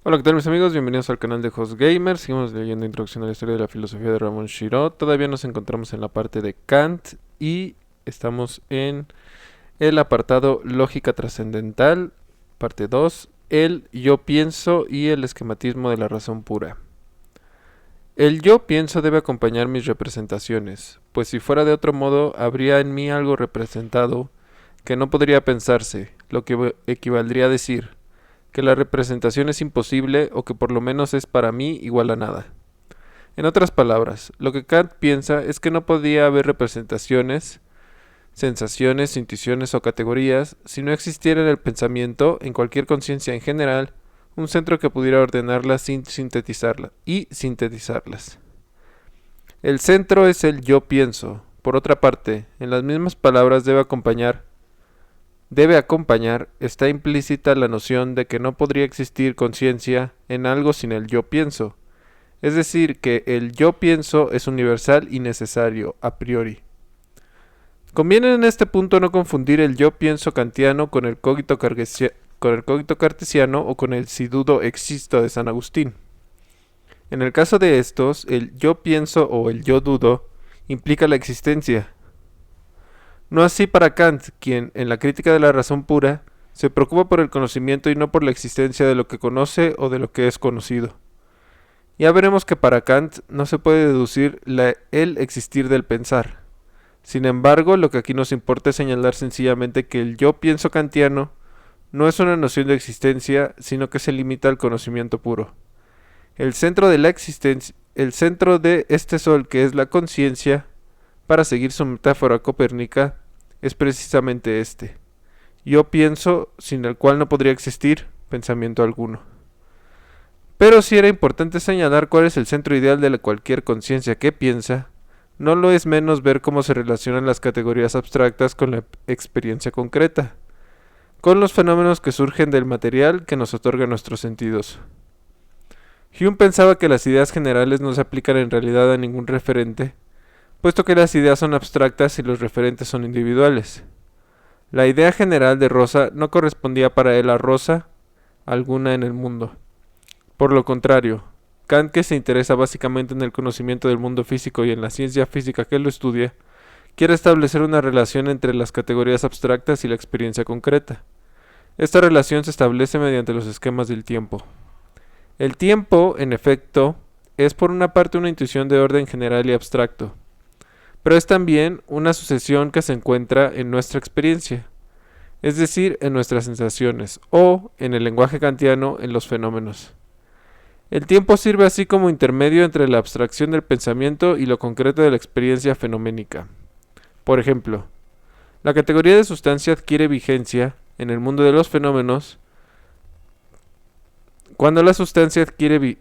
Hola, ¿qué tal mis amigos? Bienvenidos al canal de Host Gamer. Seguimos leyendo Introducción a la Historia de la Filosofía de Ramón Shiró. Todavía nos encontramos en la parte de Kant y estamos en el apartado Lógica Trascendental, parte 2, el yo pienso y el esquematismo de la razón pura. El yo pienso debe acompañar mis representaciones, pues si fuera de otro modo habría en mí algo representado que no podría pensarse, lo que equivaldría a decir que la representación es imposible o que por lo menos es para mí igual a nada. En otras palabras, lo que Kant piensa es que no podía haber representaciones, sensaciones, intuiciones o categorías si no existiera en el pensamiento, en cualquier conciencia en general, un centro que pudiera ordenarlas sin sintetizarlas y sintetizarlas. El centro es el yo pienso. Por otra parte, en las mismas palabras debe acompañar, está implícita la noción de que no podría existir conciencia en algo sin el yo pienso, es decir, que el yo pienso es universal y necesario a priori. Conviene en este punto no confundir el yo pienso kantiano con el cogito cartesiano o con el si dudo existo de San Agustín. En el caso de estos, el yo pienso o el yo dudo implica la existencia. No así para Kant, quien, en la crítica de la razón pura, se preocupa por el conocimiento y no por la existencia de lo que conoce o de lo que es conocido. Ya veremos que para Kant no se puede deducir el existir del pensar. Sin embargo, lo que aquí nos importa es señalar sencillamente que el yo pienso kantiano no es una noción de existencia, sino que se limita al conocimiento puro. El centro de la existencia, el centro de este sol que es la conciencia, para seguir su metáfora copérnica, es precisamente este. Yo pienso, sin el cual no podría existir pensamiento alguno. Pero si era importante señalar cuál es el centro ideal de cualquier conciencia que piensa, no lo es menos ver cómo se relacionan las categorías abstractas con la experiencia concreta, con los fenómenos que surgen del material que nos otorga nuestros sentidos. Hume pensaba que las ideas generales no se aplican en realidad a ningún referente, puesto que las ideas son abstractas y los referentes son individuales. La idea general de Rosa no correspondía para él a Rosa alguna en el mundo. Por lo contrario, Kant, que se interesa básicamente en el conocimiento del mundo físico y en la ciencia física que lo estudia, quiere establecer una relación entre las categorías abstractas y la experiencia concreta. Esta relación se establece mediante los esquemas del tiempo. El tiempo, en efecto, es por una parte una intuición de orden general y abstracto, pero es también una sucesión que se encuentra en nuestra experiencia, es decir, en nuestras sensaciones, o, en el lenguaje kantiano, en los fenómenos. El tiempo sirve así como intermedio entre la abstracción del pensamiento y lo concreto de la experiencia fenoménica. Por ejemplo, la categoría de sustancia adquiere vigencia en el mundo de los fenómenos cuando la sustancia adquiere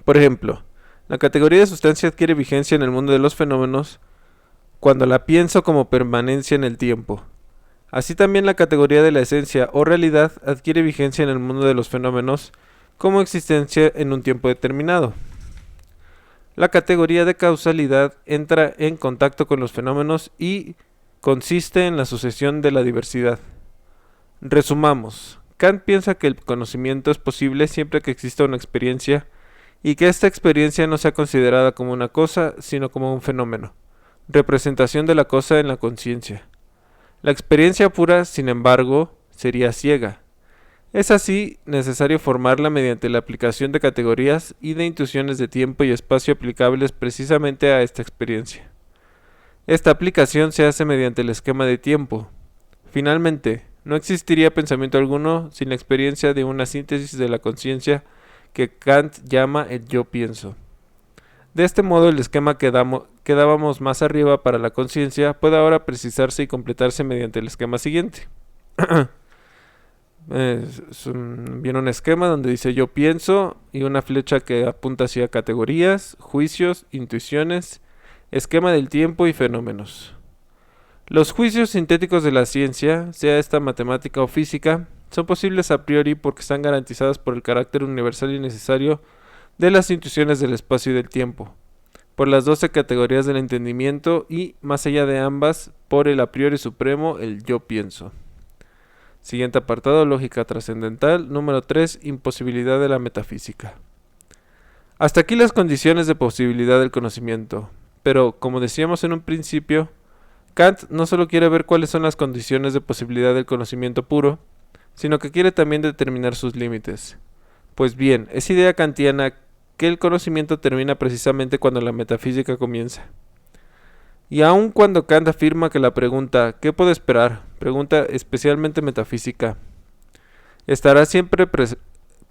por ejemplo, la categoría de sustancia adquiere vigencia en el mundo de los fenómenos cuando la pienso como permanencia en el tiempo. Así también la categoría de la esencia o realidad adquiere vigencia en el mundo de los fenómenos como existencia en un tiempo determinado. La categoría de causalidad entra en contacto con los fenómenos y consiste en la sucesión de la diversidad. Resumamos. Kant piensa que el conocimiento es posible siempre que exista una experiencia y que esta experiencia no sea considerada como una cosa, sino como un fenómeno, representación de la cosa en la conciencia. La experiencia pura, sin embargo, sería ciega. Es así necesario formarla mediante la aplicación de categorías y de intuiciones de tiempo y espacio aplicables precisamente a esta experiencia. Esta aplicación se hace mediante el esquema de tiempo. Finalmente, no existiría pensamiento alguno sin la experiencia de una síntesis de la conciencia que Kant llama el yo pienso. De este modo, el esquema que dábamos más arriba para la conciencia puede ahora precisarse y completarse mediante el esquema siguiente. Viene un esquema donde dice yo pienso y una flecha que apunta hacia categorías, juicios, intuiciones, esquema del tiempo y fenómenos. Los juicios sintéticos de la ciencia, sea esta matemática o física, son posibles a priori porque están garantizados por el carácter universal y necesario de las intuiciones del espacio y del tiempo, por las 12 categorías del entendimiento y, más allá de ambas, por el a priori supremo, el yo pienso. Siguiente apartado, lógica trascendental. Número 3, imposibilidad de la metafísica. Hasta aquí las condiciones de posibilidad del conocimiento. Pero, como decíamos en un principio, Kant no solo quiere ver cuáles son las condiciones de posibilidad del conocimiento puro, sino que quiere también determinar sus límites. Pues bien, es idea kantiana que el conocimiento termina precisamente cuando la metafísica comienza. Y aun cuando Kant afirma que la pregunta ¿qué puedo esperar?, pregunta especialmente metafísica, estará siempre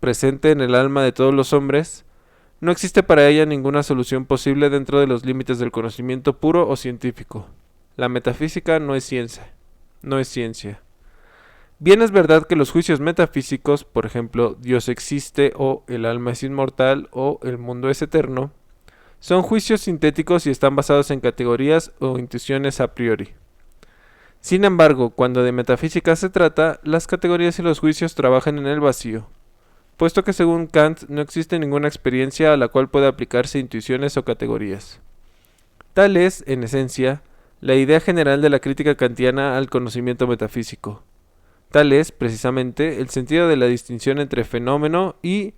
presente en el alma de todos los hombres, no existe para ella ninguna solución posible dentro de los límites del conocimiento puro o científico. La metafísica no es ciencia. No es ciencia. Bien es verdad que los juicios metafísicos, por ejemplo, Dios existe o el alma es inmortal o el mundo es eterno, son juicios sintéticos y están basados en categorías o intuiciones a priori. Sin embargo, cuando de metafísica se trata, las categorías y los juicios trabajan en el vacío, puesto que según Kant no existe ninguna experiencia a la cual pueda aplicarse intuiciones o categorías. Tal es, en esencia, la idea general de la crítica kantiana al conocimiento metafísico. Tal es, precisamente, el sentido de la distinción entre fenómeno y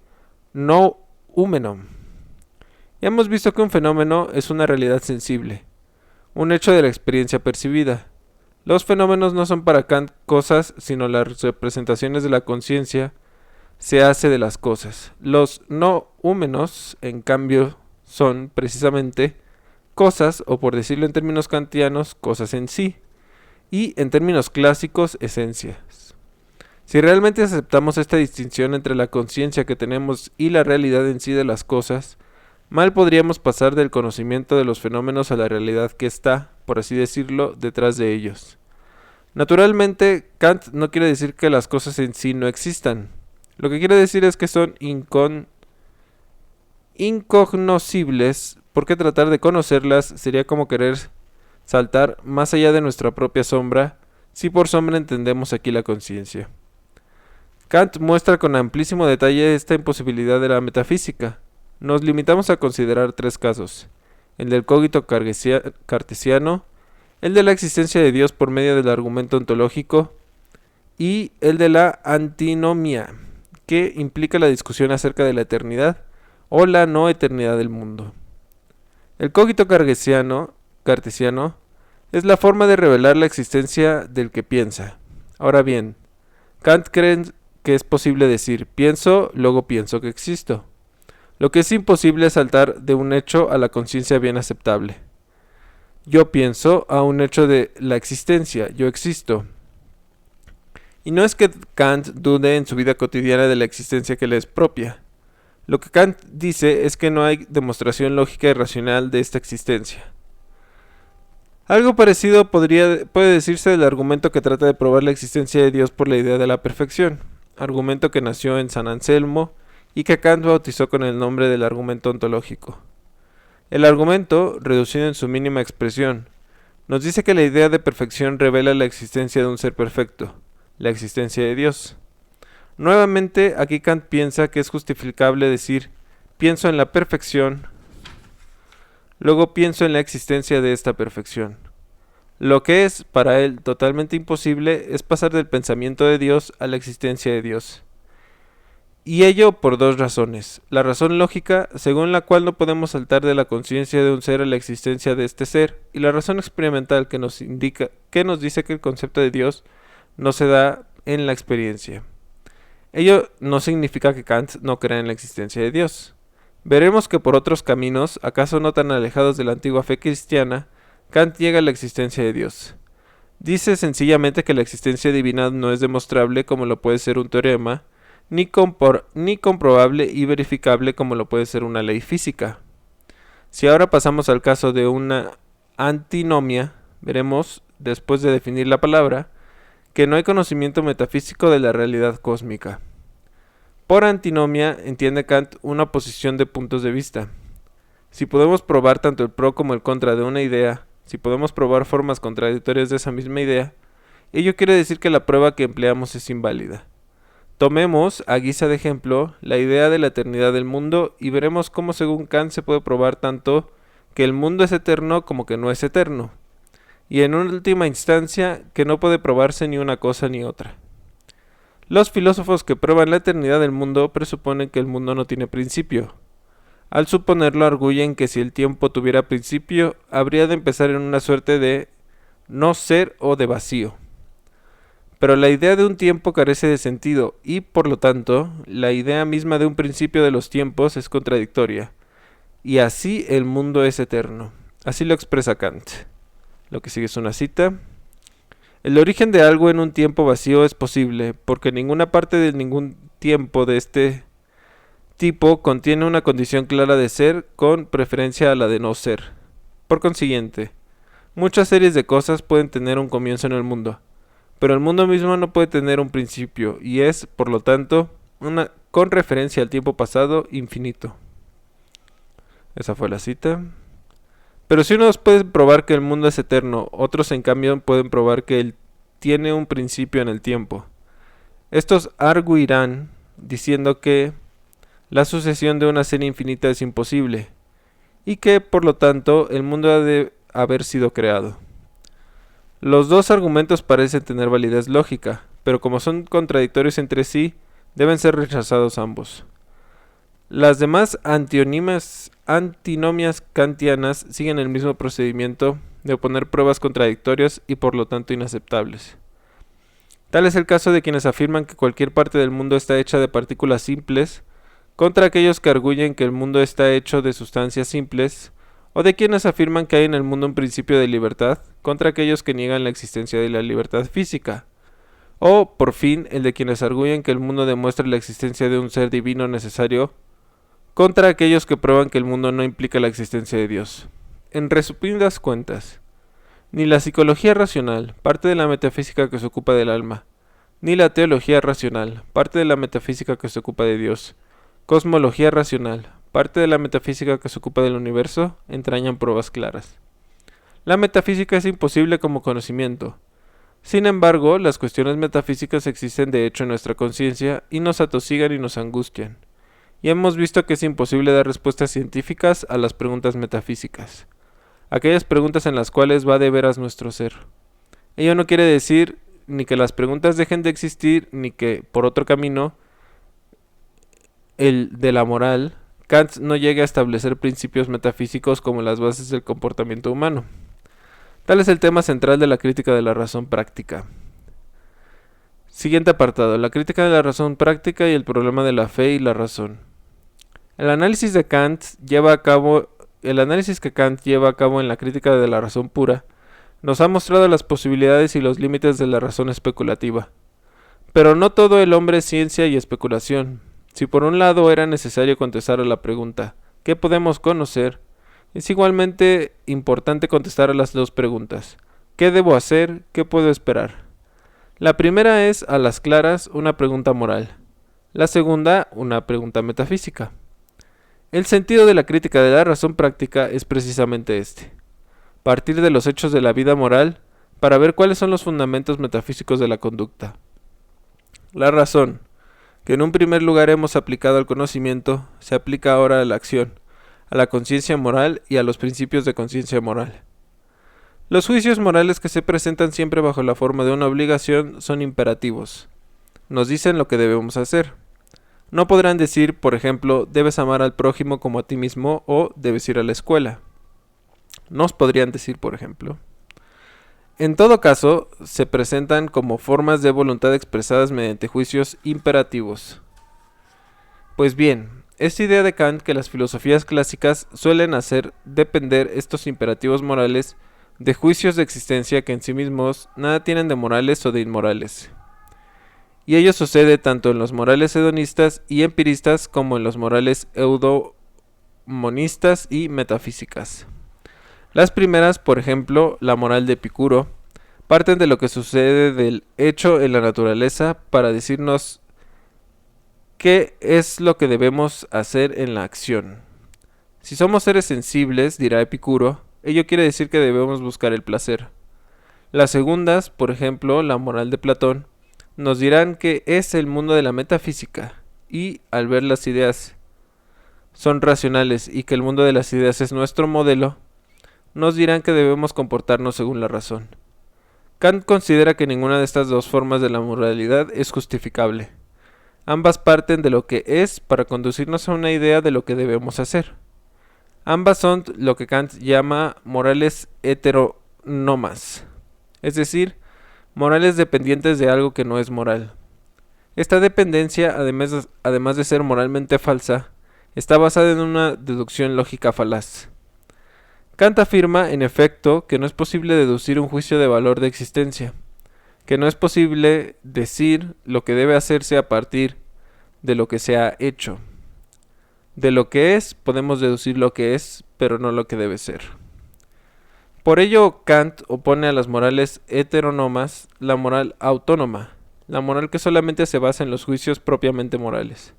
noúmeno. Ya hemos visto que un fenómeno es una realidad sensible, un hecho de la experiencia percibida. Los fenómenos no son para Kant cosas, sino las representaciones de la conciencia se hace de las cosas. Los noúmenos, en cambio, son, precisamente, cosas, o por decirlo en términos kantianos, cosas en sí, y en términos clásicos, esencias. Si realmente aceptamos esta distinción entre la conciencia que tenemos y la realidad en sí de las cosas, mal podríamos pasar del conocimiento de los fenómenos a la realidad que está, por así decirlo, detrás de ellos. Naturalmente, Kant no quiere decir que las cosas en sí no existan. Lo que quiere decir es que son incognoscibles, porque tratar de conocerlas sería como querer saltar más allá de nuestra propia sombra, si por sombra entendemos aquí la conciencia. Kant muestra con amplísimo detalle esta imposibilidad de la metafísica. Nos limitamos a considerar tres casos: el del cogito cartesiano, el de la existencia de Dios por medio del argumento ontológico y el de la antinomia, que implica la discusión acerca de la eternidad o la no eternidad del mundo. El cogito cartesiano es la forma de revelar la existencia del que piensa. Ahora bien, Kant cree que es posible decir pienso, luego pienso que existo. Lo que es imposible es saltar de un hecho a la conciencia bien aceptable. Yo pienso a un hecho de la existencia, yo existo. Y no es que Kant dude en su vida cotidiana de la existencia que le es propia. Lo que Kant dice es que no hay demostración lógica y racional de esta existencia. Algo parecido puede decirse del argumento que trata de probar la existencia de Dios por la idea de la perfección, argumento que nació en San Anselmo y que Kant bautizó con el nombre del argumento ontológico. El argumento, reducido en su mínima expresión, nos dice que la idea de perfección revela la existencia de un ser perfecto, la existencia de Dios. Nuevamente, aquí Kant piensa que es justificable decir pienso en la perfección, luego pienso en la existencia de esta perfección. Lo que es, para él, totalmente imposible es pasar del pensamiento de Dios a la existencia de Dios. Y ello por dos razones. La razón lógica, según la cual no podemos saltar de la conciencia de un ser a la existencia de este ser, y la razón experimental que nos dice que el concepto de Dios no se da en la experiencia. Ello no significa que Kant no crea en la existencia de Dios. Veremos que por otros caminos, acaso no tan alejados de la antigua fe cristiana, Kant llega a la existencia de Dios. Dice sencillamente que la existencia divina no es demostrable como lo puede ser un teorema, ni comprobable y verificable como lo puede ser una ley física. Si ahora pasamos al caso de una antinomia, veremos, después de definir la palabra, que no hay conocimiento metafísico de la realidad cósmica. Por antinomia entiende Kant una posición de puntos de vista. Si podemos probar tanto el pro como el contra de una idea, si podemos probar formas contradictorias de esa misma idea, ello quiere decir que la prueba que empleamos es inválida. Tomemos, a guisa de ejemplo, la idea de la eternidad del mundo y veremos cómo según Kant se puede probar tanto que el mundo es eterno como que no es eterno, y en última instancia que no puede probarse ni una cosa ni otra. Los filósofos que prueban la eternidad del mundo presuponen que el mundo no tiene principio. Al suponerlo, arguyen que si el tiempo tuviera principio, habría de empezar en una suerte de no ser o de vacío. Pero la idea de un tiempo carece de sentido y, por lo tanto, la idea misma de un principio de los tiempos es contradictoria. Y así el mundo es eterno. Así lo expresa Kant. Lo que sigue es una cita. El origen de algo en un tiempo vacío es posible, porque ninguna parte de ningún tiempo de este tipo contiene una condición clara de ser con preferencia a la de no ser. Por consiguiente, muchas series de cosas pueden tener un comienzo en el mundo, pero el mundo mismo no puede tener un principio y es, por lo tanto, con referencia al tiempo pasado, infinito. Esa fue la cita. Pero si unos pueden probar que el mundo es eterno, otros en cambio pueden probar que él tiene un principio en el tiempo. Estos arguirán diciendo que la sucesión de una serie infinita es imposible, y que, por lo tanto, el mundo ha de haber sido creado. Los dos argumentos parecen tener validez lógica, pero como son contradictorios entre sí, deben ser rechazados ambos. Las demás antinomias kantianas siguen el mismo procedimiento de oponer pruebas contradictorias y por lo tanto inaceptables. Tal es el caso de quienes afirman que cualquier parte del mundo está hecha de partículas simples, contra aquellos que arguyen que el mundo está hecho de sustancias simples, o de quienes afirman que hay en el mundo un principio de libertad, contra aquellos que niegan la existencia de la libertad física, o, por fin, el de quienes arguyen que el mundo demuestra la existencia de un ser divino necesario, contra aquellos que prueban que el mundo no implica la existencia de Dios. En resumidas cuentas, ni la psicología racional, parte de la metafísica que se ocupa del alma, ni la teología racional, parte de la metafísica que se ocupa de Dios, cosmología racional, parte de la metafísica que se ocupa del universo, entrañan pruebas claras. La metafísica es imposible como conocimiento. Sin embargo, las cuestiones metafísicas existen de hecho en nuestra conciencia y nos atosigan y nos angustian. Y hemos visto que es imposible dar respuestas científicas a las preguntas metafísicas, aquellas preguntas en las cuales va de veras nuestro ser. Ello no quiere decir ni que las preguntas dejen de existir, ni que, por otro camino, el de la moral, Kant no llegue a establecer principios metafísicos como las bases del comportamiento humano. Tal es el tema central de la crítica de la razón práctica. Siguiente apartado, la crítica de la razón práctica y el problema de la fe y la razón. El análisis que Kant lleva a cabo en la crítica de la razón pura nos ha mostrado las posibilidades y los límites de la razón especulativa. Pero no todo el hombre es ciencia y especulación. Si por un lado era necesario contestar a la pregunta ¿qué podemos conocer?, es igualmente importante contestar a las dos preguntas ¿qué debo hacer? ¿Qué puedo esperar? La primera es, a las claras, una pregunta moral. La segunda, una pregunta metafísica. El sentido de la crítica de la razón práctica es precisamente este: partir de los hechos de la vida moral para ver cuáles son los fundamentos metafísicos de la conducta. La razón, que en un primer lugar hemos aplicado al conocimiento, se aplica ahora a la acción, a la conciencia moral y a los principios de conciencia moral. Los juicios morales que se presentan siempre bajo la forma de una obligación son imperativos. Nos dicen lo que debemos hacer. No podrán decir, por ejemplo, debes amar al prójimo como a ti mismo o debes ir a la escuela. Nos podrían decir, por ejemplo. En todo caso, se presentan como formas de voluntad expresadas mediante juicios imperativos. Pues bien, esta idea de Kant que las filosofías clásicas suelen hacer depender estos imperativos morales de juicios de existencia que en sí mismos nada tienen de morales o de inmorales. Y ello sucede tanto en los morales hedonistas y empiristas como en los morales eudaimonistas y metafísicas. Las primeras, por ejemplo, la moral de Epicuro, parten de lo que sucede del hecho en la naturaleza para decirnos qué es lo que debemos hacer en la acción. Si somos seres sensibles, dirá Epicuro, ello quiere decir que debemos buscar el placer. Las segundas, por ejemplo, la moral de Platón, nos dirán que es el mundo de la metafísica y, al ver las ideas son racionales y que el mundo de las ideas es nuestro modelo, nos dirán que debemos comportarnos según la razón. Kant considera que ninguna de estas dos formas de la moralidad es justificable. Ambas parten de lo que es para conducirnos a una idea de lo que debemos hacer. Ambas son lo que Kant llama morales heterónomas, es decir, morales dependientes de algo que no es moral. Esta dependencia, además de ser moralmente falsa, está basada en una deducción lógica falaz. Kant afirma, en efecto, que no es posible deducir un juicio de valor de existencia, que no es posible decir lo que debe hacerse a partir de lo que se ha hecho. De lo que es, podemos deducir lo que es, pero no lo que debe ser. Por ello, Kant opone a las morales heterónomas la moral autónoma, la moral que solamente se basa en los juicios propiamente morales.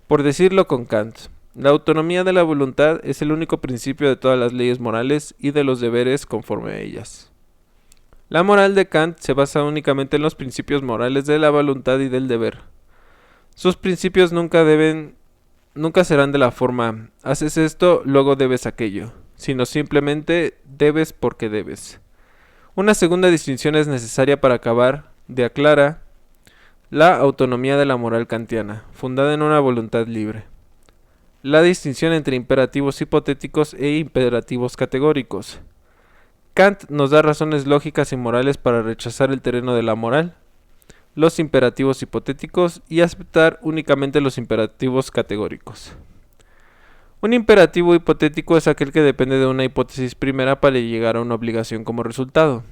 Por decirlo con Kant, la autonomía de la voluntad es el único principio de todas las leyes morales y de los deberes conforme a ellas. La moral de Kant se basa únicamente en los principios morales de la voluntad y del deber. Sus principios nunca serán de la forma, haces esto, luego debes aquello, sino simplemente debes porque debes. Una segunda distinción es necesaria para acabar de aclarar la autonomía de la moral kantiana, fundada en una voluntad libre. La distinción entre imperativos hipotéticos e imperativos categóricos. Kant nos da razones lógicas y morales para rechazar el terreno de la moral, los imperativos hipotéticos y aceptar únicamente los imperativos categóricos. Un imperativo hipotético es aquel que depende de una hipótesis primera para llegar a una obligación como resultado.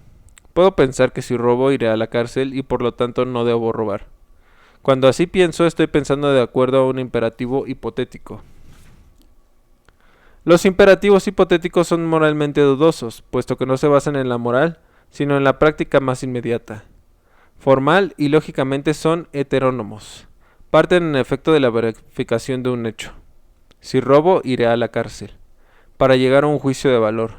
Puedo pensar que si robo iré a la cárcel y por lo tanto no debo robar. Cuando así pienso, estoy pensando de acuerdo a un imperativo hipotético. Los imperativos hipotéticos son moralmente dudosos, puesto que no se basan en la moral, sino en la práctica más inmediata. Formal y lógicamente son heterónomos. Parten en efecto de la verificación de un hecho. Si robo, iré a la cárcel, para llegar a un juicio de valor.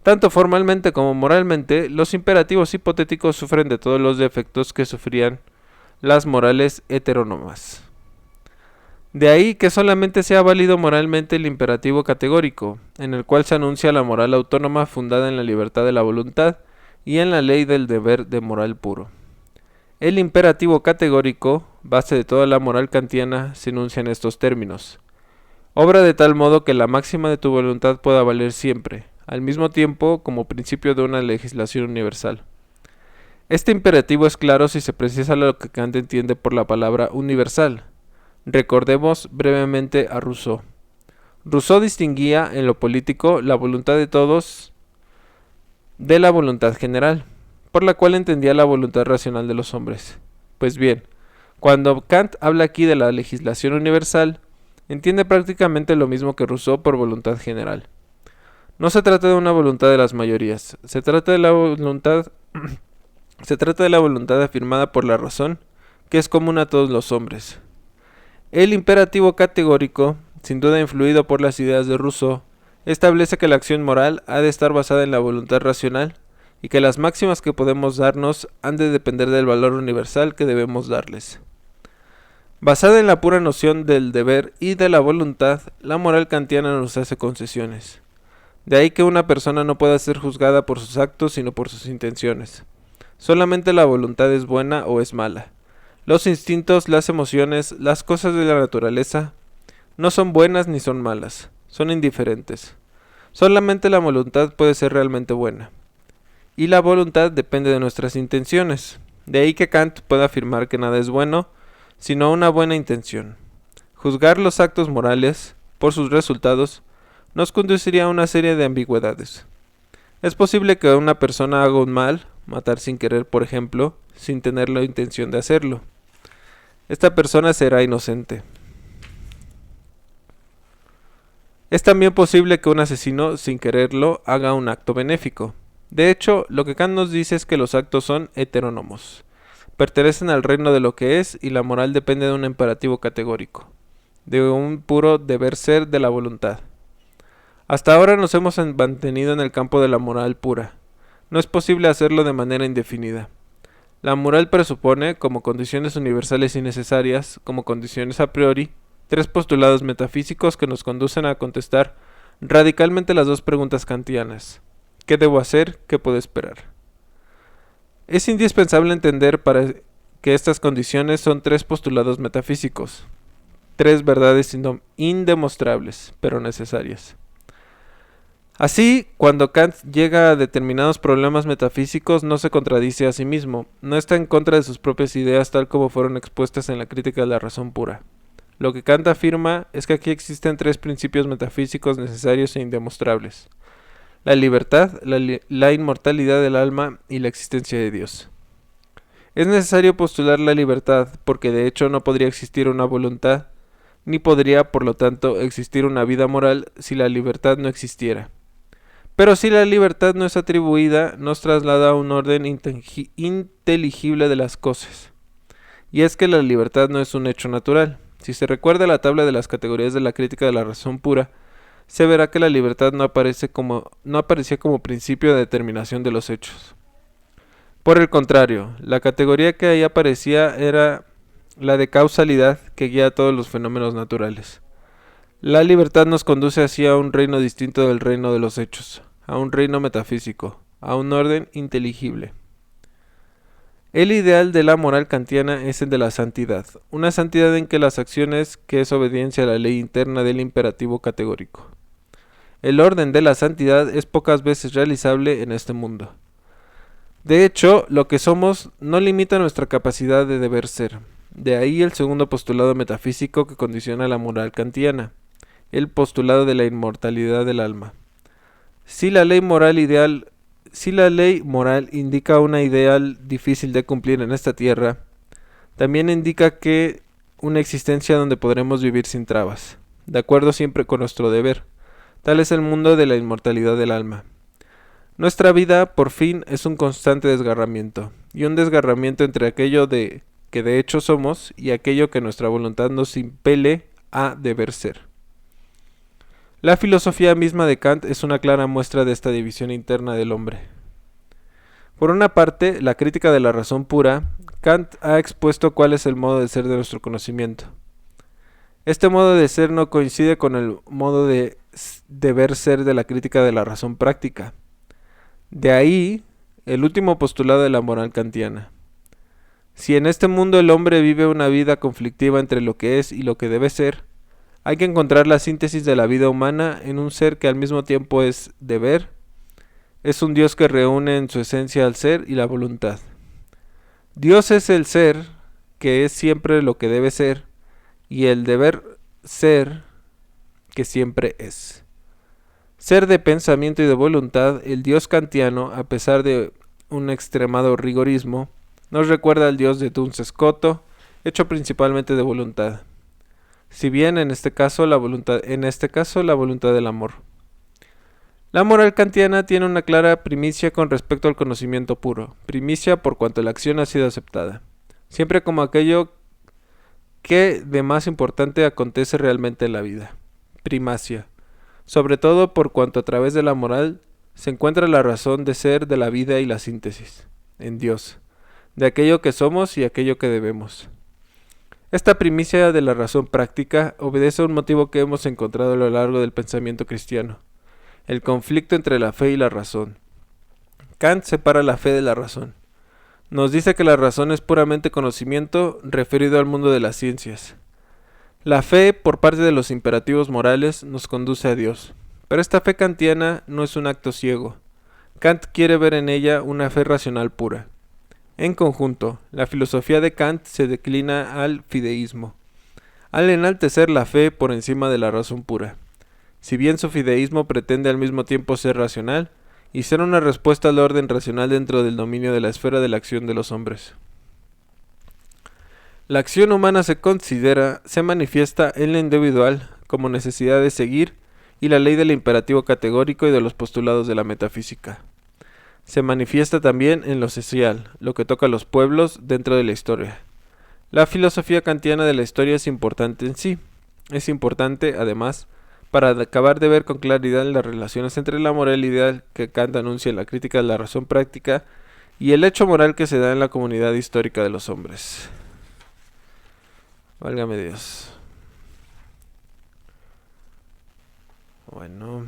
Tanto formalmente como moralmente, los imperativos hipotéticos sufren de todos los defectos que sufrían las morales heterónomas. De ahí que solamente sea válido moralmente el imperativo categórico, en el cual se anuncia la moral autónoma fundada en la libertad de la voluntad y en la ley del deber de moral puro. El imperativo categórico, base de toda la moral kantiana, se enuncia en estos términos. Obra de tal modo que la máxima de tu voluntad pueda valer siempre, al mismo tiempo como principio de una legislación universal. Este imperativo es claro si se precisa lo que Kant entiende por la palabra universal. Recordemos brevemente a Rousseau. Rousseau distinguía en lo político la voluntad de todos de la voluntad general, por la cual entendía la voluntad racional de los hombres. Pues bien, cuando Kant habla aquí de la legislación universal, entiende prácticamente lo mismo que Rousseau por voluntad general. No se trata de una voluntad de las mayorías, se trata de la voluntad afirmada por la razón, que es común a todos los hombres. El imperativo categórico, sin duda influido por las ideas de Rousseau, establece que la acción moral ha de estar basada en la voluntad racional y que las máximas que podemos darnos han de depender del valor universal que debemos darles. Basada en la pura noción del deber y de la voluntad, la moral kantiana nos hace concesiones. De ahí que una persona no pueda ser juzgada por sus actos sino por sus intenciones. Solamente la voluntad es buena o es mala. Los instintos, las emociones, las cosas de la naturaleza, no son buenas ni son malas, son indiferentes. Solamente la voluntad puede ser realmente buena. Y la voluntad depende de nuestras intenciones. De ahí que Kant pueda afirmar que nada es bueno, sino una buena intención. Juzgar los actos morales, por sus resultados, nos conduciría a una serie de ambigüedades. Es posible que una persona haga un mal, matar sin querer, por ejemplo, sin tener la intención de hacerlo. Esta persona será inocente. Es también posible que un asesino, sin quererlo, haga un acto benéfico. De hecho, lo que Kant nos dice es que los actos son heterónomos. Pertenecen al reino de lo que es y la moral depende de un imperativo categórico, de un puro deber ser de la voluntad. Hasta ahora nos hemos mantenido en el campo de la moral pura. No es posible hacerlo de manera indefinida. La moral presupone, como condiciones universales y necesarias, como condiciones a priori, tres postulados metafísicos que nos conducen a contestar radicalmente las dos preguntas kantianas. ¿Qué debo hacer? ¿Qué puedo esperar? Es indispensable entender para que estas condiciones son tres postulados metafísicos, tres verdades indemostrables, pero necesarias. Así, cuando Kant llega a determinados problemas metafísicos, no se contradice a sí mismo, no está en contra de sus propias ideas tal como fueron expuestas en la crítica de la razón pura. Lo que Kant afirma es que aquí existen tres principios metafísicos necesarios e indemostrables: la libertad, la inmortalidad del alma y la existencia de Dios. Es necesario postular la libertad, porque de hecho no podría existir una voluntad, ni podría, por lo tanto, existir una vida moral si la libertad no existiera. Pero si la libertad no es atribuida, nos traslada a un orden inteligible de las cosas. Y es que la libertad no es un hecho natural. Si se recuerda la tabla de las categorías de la crítica de la razón pura, se verá que la libertad no aparecía como principio de determinación de los hechos. Por el contrario, la categoría que ahí aparecía era la de causalidad que guía a todos los fenómenos naturales. La libertad nos conduce así a un reino distinto del reino de los hechos, a un reino metafísico, a un orden inteligible. El ideal de la moral kantiana es el de la santidad, una santidad en que las acciones que es obediencia a la ley interna del imperativo categórico. El orden de la santidad es pocas veces realizable en este mundo. De hecho, lo que somos no limita nuestra capacidad de deber ser. De ahí el segundo postulado metafísico que condiciona la moral kantiana, el postulado de la inmortalidad del alma. Si la ley moral indica una ideal difícil de cumplir en esta tierra, también indica que una existencia donde podremos vivir sin trabas, de acuerdo siempre con nuestro deber. Tal es el mundo de la inmortalidad del alma. Nuestra vida, por fin, es un constante desgarramiento, y un desgarramiento entre aquello que de hecho somos y aquello que nuestra voluntad nos impele a deber ser. La filosofía misma de Kant es una clara muestra de esta división interna del hombre. Por una parte, la crítica de la razón pura, Kant ha expuesto cuál es el modo de ser de nuestro conocimiento. Este modo de ser no coincide con el modo de deber ser de la crítica de la razón práctica. De ahí, el último postulado de la moral kantiana. Si en este mundo el hombre vive una vida conflictiva entre lo que es y lo que debe ser, hay que encontrar la síntesis de la vida humana en un ser que al mismo tiempo es deber, es un Dios que reúne en su esencia al ser y la voluntad. Dios es el ser, que es siempre lo que debe ser, y el deber ser, que siempre es. Ser de pensamiento y de voluntad, el Dios kantiano, a pesar de un extremado rigorismo, nos recuerda al Dios de Duns Scoto, hecho principalmente de voluntad. Si bien en este caso la voluntad del amor. La moral kantiana tiene una clara primicia con respecto al conocimiento puro, primicia por cuanto la acción ha sido aceptada, siempre como aquello que de más importante acontece realmente en la vida, primacia, sobre todo por cuanto a través de la moral se encuentra la razón de ser de la vida y la síntesis, en Dios, de aquello que somos y aquello que debemos. Esta primicia de la razón práctica obedece a un motivo que hemos encontrado a lo largo del pensamiento cristiano, el conflicto entre la fe y la razón. Kant separa la fe de la razón. Nos dice que la razón es puramente conocimiento referido al mundo de las ciencias. La fe, por parte de los imperativos morales, nos conduce a Dios. Pero esta fe kantiana no es un acto ciego. Kant quiere ver en ella una fe racional pura. En conjunto, la filosofía de Kant se declina al fideísmo, al enaltecer la fe por encima de la razón pura. Si bien su fideísmo pretende al mismo tiempo ser racional y ser una respuesta al orden racional dentro del dominio de la esfera de la acción de los hombres. La acción humana se manifiesta en lo individual como necesidad de seguir y la ley del imperativo categórico y de los postulados de la metafísica. Se manifiesta también en lo social, lo que toca a los pueblos dentro de la historia. La filosofía kantiana de la historia es importante en sí. Es importante, además, para acabar de ver con claridad las relaciones entre la moral ideal que Kant anuncia en la crítica de la razón práctica y el hecho moral que se da en la comunidad histórica de los hombres. Válgame Dios. Bueno,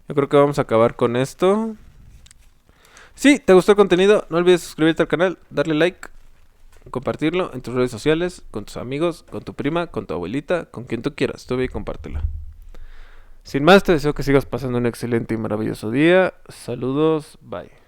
yo creo que vamos a acabar con esto. Si te gustó el contenido, no olvides suscribirte al canal, darle like, compartirlo en tus redes sociales, con tus amigos, con tu prima, con tu abuelita, con quien tú quieras. Tú ve y compártela. Sin más, te deseo que sigas pasando un excelente y maravilloso día. Saludos, bye.